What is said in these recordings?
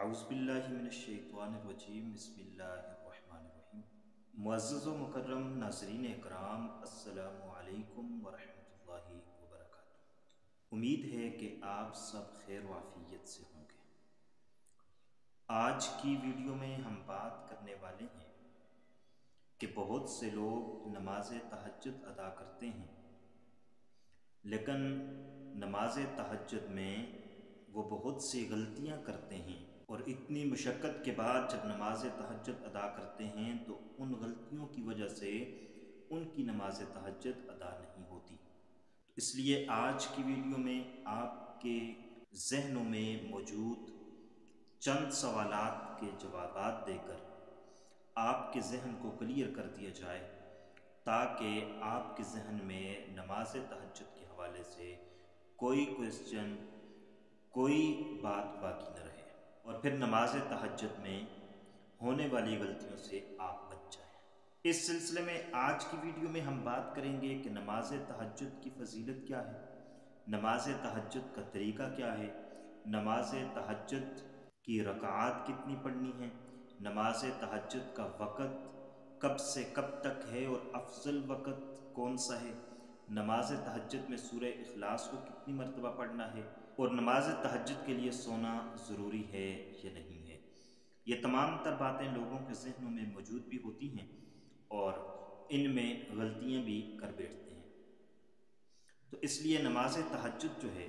اعوذ باللہ من الشیطان الرجیم بسم اللہ الرحمن الرحیم۔ معزز و مکرم ناظرین اکرام، السلام علیکم ورحمۃ اللہ وبرکاتہ۔ امید ہے کہ آپ سب خیر و عافیت سے ہوں گے۔ آج کی ویڈیو میں ہم بات کرنے والے ہیں کہ بہت سے لوگ نماز تہجد ادا کرتے ہیں، لیکن نماز تہجد میں وہ بہت سی غلطیاں کرتے ہیں، اور اتنی مشقت کے بعد جب نماز تہجد ادا کرتے ہیں تو ان غلطیوں کی وجہ سے ان کی نماز تہجد ادا نہیں ہوتی۔ تو اس لیے آج کی ویڈیو میں آپ کے ذہنوں میں موجود چند سوالات کے جوابات دے کر آپ کے ذہن کو کلیئر کر دیا جائے، تاکہ آپ کے ذہن میں نماز تہجد کے حوالے سے کوئی کوئسچن، کوئی بات باقی نہ رہے، اور پھر نماز تہجد میں ہونے والی غلطیوں سے آپ بچ جائیں۔ اس سلسلے میں آج کی ویڈیو میں ہم بات کریں گے کہ نماز تہجد کی فضیلت کیا ہے، نماز تہجد کا طریقہ کیا ہے، نماز تہجد کی رکعات کتنی پڑھنی ہیں، نماز تہجد کا وقت کب سے کب تک ہے اور افضل وقت کون سا ہے، نماز تہجد میں سورہ اخلاص کو کتنی مرتبہ پڑھنا ہے، اور نماز تہجد کے لیے سونا ضروری ہے یا نہیں ہے۔ یہ تمام تر باتیں لوگوں کے ذہنوں میں موجود بھی ہوتی ہیں اور ان میں غلطیاں بھی کر بیٹھتے ہیں۔ تو اس لیے نماز تہجد جو ہے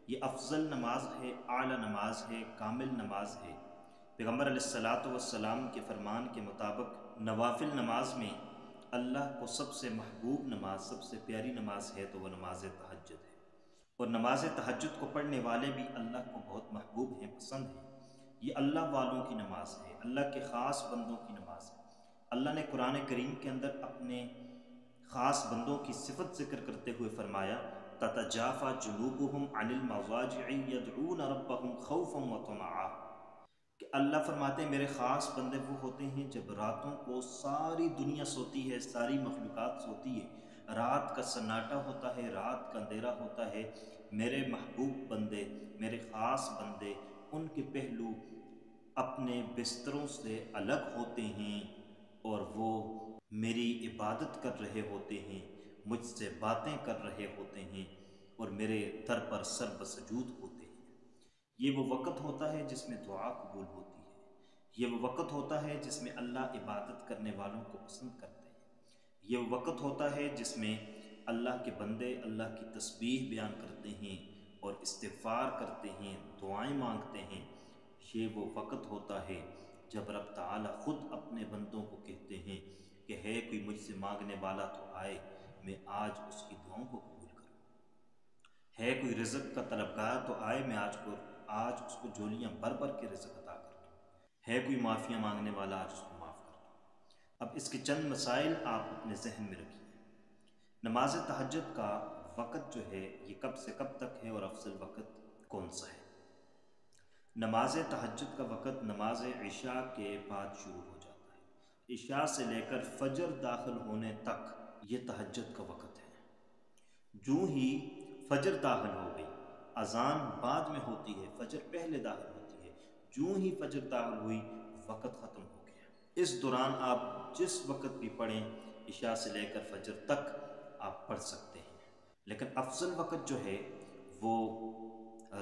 یہ افضل نماز ہے، اعلیٰ نماز ہے، کامل نماز ہے۔ پیغمبر علیہ الصلاۃ والسلام کے فرمان کے مطابق نوافل نماز میں اللہ کو سب سے محبوب نماز، سب سے پیاری نماز ہے تو وہ نماز تہجد ہے، اور نماز تہجد کو پڑھنے والے بھی اللہ کو بہت محبوب ہیں، پسند ہیں۔ یہ اللہ والوں کی نماز ہے، اللہ کے خاص بندوں کی نماز ہے۔ اللہ نے قرآن کریم کے اندر اپنے خاص بندوں کی صفت ذکر کرتے ہوئے فرمایا تتجافی جنوبہم عن المضاجع یدعون ربہم خوفا وطمعا، کہ اللہ فرماتے ہیں میرے خاص بندے وہ ہوتے ہیں جب راتوں کو ساری دنیا سوتی ہے، ساری مخلوقات سوتی ہے، رات کا سناٹا ہوتا ہے، رات کا اندھیرا ہوتا ہے، میرے محبوب بندے، میرے خاص بندے، ان کے پہلو اپنے بستروں سے الگ ہوتے ہیں اور وہ میری عبادت کر رہے ہوتے ہیں، مجھ سے باتیں کر رہے ہوتے ہیں اور میرے در پر سر بسجود ہوتے ہیں۔ یہ وہ وقت ہوتا ہے جس میں دعا قبول ہوتی ہے، یہ وہ وقت ہوتا ہے جس میں اللہ عبادت کرنے والوں کو پسند کرتے ہیں، یہ وہ وقت ہوتا ہے جس میں اللہ کے بندے اللہ کی تسبیح بیان کرتے ہیں اور استغفار کرتے ہیں، دعائیں مانگتے ہیں۔ یہ وہ وقت ہوتا ہے جب رب تعالیٰ خود اپنے بندوں کو کہتے ہیں کہ ہے کوئی مجھ سے مانگنے والا تو آئے، میں آج اس کی دعاؤں کو قبول کروں، ہے کوئی رزق کا طلبگار تو آئے، میں آج اس کو جولیاں بھر بھر کے رزق عطا کر دوں، ہے کوئی معافیاں مانگنے والا آج اس کو معاف کر دوں۔ اب اس کے چند مسائل آپ اپنے ذہن میں رکھیے۔ نماز تہجد کا وقت جو ہے یہ کب سے کب تک ہے اور افضل وقت کون سا ہے؟ نماز تہجد کا وقت نماز عشاء کے بعد شروع ہو جاتا ہے، عشاء سے لے کر فجر داخل ہونے تک یہ تہجد کا وقت ہے۔ جو ہی فجر داخل ہو گئی، اذان بعد میں ہوتی ہے، فجر پہلے داخل ہوتی ہے، جو ہی فجر داخل ہوئی وقت ختم ہو گیا۔ اس دوران آپ جس وقت بھی پڑھیں، عشاء سے لے کر فجر تک آپ پڑھ سکتے ہیں، لیکن افضل وقت جو ہے وہ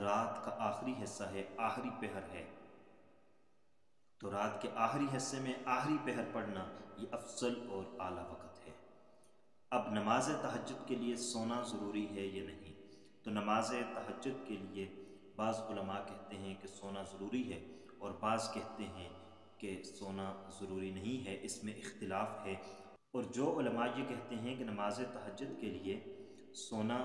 رات کا آخری حصہ ہے، آخری پہر ہے۔ تو رات کے آخری حصے میں آخری پہر پڑھنا یہ افضل اور اعلیٰ وقت ہے۔ اب نماز تہجد کے لیے سونا ضروری ہے یا نہیں؟ تو نماز تہجد کے لیے بعض علماء کہتے ہیں کہ سونا ضروری ہے، اور بعض کہتے ہیں کہ سونا ضروری نہیں ہے، اس میں اختلاف ہے۔ اور جو علماء یہ کہتے ہیں کہ نماز تہجد کے لیے سونا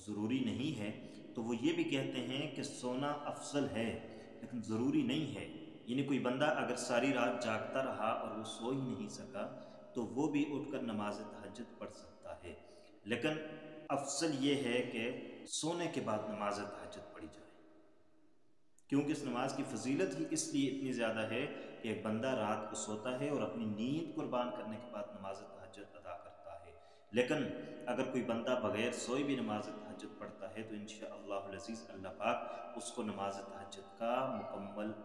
ضروری نہیں ہے، تو وہ یہ بھی کہتے ہیں کہ سونا افضل ہے لیکن ضروری نہیں ہے۔ یعنی کوئی بندہ اگر ساری رات جاگتا رہا اور وہ سو ہی نہیں سکا تو وہ بھی اٹھ کر نماز تہجد پڑھ سکتا ہے، لیکن افضل یہ ہے کہ سونے کے بعد نماز تہجد پڑھی جائے، کیونکہ اس نماز کی فضیلت ہی اس لیے اتنی زیادہ ہے کہ ایک بندہ رات کو سوتا ہے اور اپنی نیند قربان کرنے کے بعد نماز تہجد ادا کرتا ہے، لیکن اگر کوئی بندہ بغیر سوئے بھی نماز تہجد پڑھتا ہے تو انشاءاللہ العزیز اللہ پاک اس کو نماز تہجد کا مکمل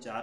4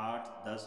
8, 10,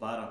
12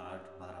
8, 12